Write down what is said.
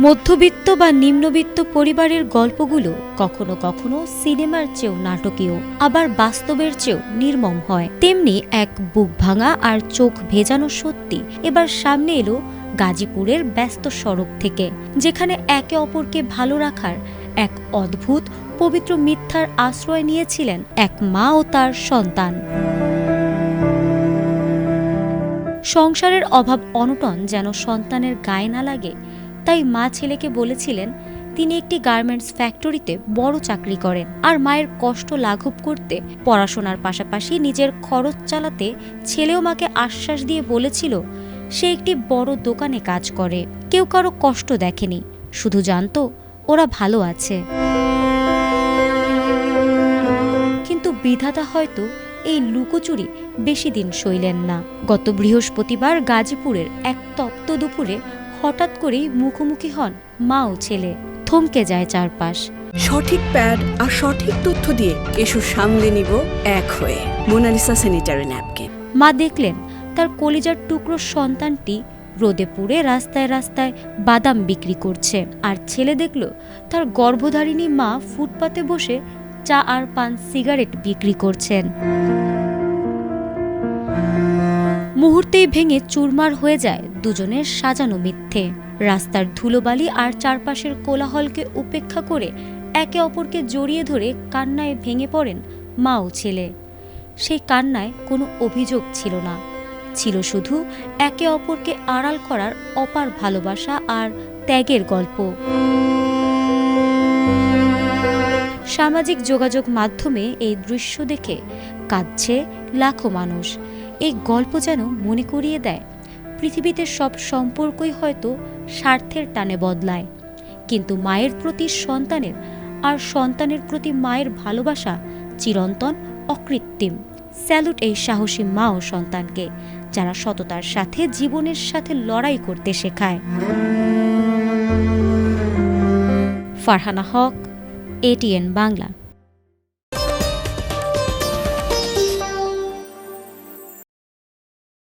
মধ্যবিত্ত বা নিম্নবিত্ত পরিবারের গল্পগুলো কখনো কখনো সিনেমার চেয়েও নাটকীয়, আবার বাস্তবের চেয়েও নির্মম হয়। তেমনি এক বুক ভাঙা আর চোখ ভেজানো সত্যি এবার সামনে এলো গাজীপুরের ব্যস্ত সড়ক থেকে, যেখানে একে অপরকে ভালো রাখার এক অদ্ভুত পবিত্র মিথ্যার আশ্রয় নিয়েছিলেন এক মা ও তার সন্তান। সংসারের অভাব অনটন যেন সন্তানের গায়ে না লাগে, তাই মা ছেলেকে বলেছিলেন তিনি একটি গার্মেন্টস ফ্যাক্টরিতে বড় চাকরি করেন, আর মায়ের কষ্ট লাঘব করতে পড়াশোনার পাশাপাশি নিজের খরচ চালাতে ছেলেও মাকে আশ্বাস দিয়ে বলেছিল সে একটি বড় দোকানে কাজ করে। কেউ কারো কষ্ট দেখেনি, শুধু জানতো ওরা ভালো আছে। কিন্তু বিধাতা হয়তো এই লুকোচুরি বেশি দিন সইলেন না। গত বৃহস্পতিবার গাজীপুরের এক তপ্ত দুপুরে হঠাৎ করেই মুখোমুখি হন মা ও ছেলে। থমকে যায় চারপাশ। সঠিক প্যাড আর সঠিক তথ্য দিয়ে এসব সামলে নিব এক হয়ে। Monalisa sanitary napkin. মা দেখলেন তার কলিজার টুকরো সন্তানটি রোদে পুড়ে রাস্তায় রাস্তায় বাদাম বিক্রি করছে, আর ছেলে দেখল তার গর্ভধারিণী মা ফুটপাতে বসে চা আর পান সিগারেট বিক্রি করছেন। মুহূর্তেই ভেঙে চুরমার হয়ে যায় দুজনের সাজানো মিথ্যে। রাস্তার ধুলোবালি আর চারপাশের কোলাহলকে উপেক্ষা করে একে অপরকে জড়িয়ে ধরে কান্নায় ভেঙে পড়েন মা ও ছেলে। সেই কান্নায় কোনো অভিযোগ ছিল না, ছিল শুধু একে অপরকে আড়াল করার অপার ভালোবাসা আর ত্যাগের গল্প। সামাজিক যোগাযোগ মাধ্যমে এই দৃশ্য দেখে কাঁদছে লাখো মানুষ। এই গল্প যেন মনে করিয়ে দেয় পৃথিবীতে সব সম্পর্কই হয়তো স্বার্থের টানে বদলায়, কিন্তু মায়ের প্রতি সন্তানের আর সন্তানের প্রতি মায়ের ভালোবাসা চিরন্তন অকৃত্রিম। স্যালুট এই সাহসী মা ও সন্তানকে, যারা সততার সাথে জীবনের সাথে লড়াই করতে শেখায়। ফারহানা হক, ATN বাংলা।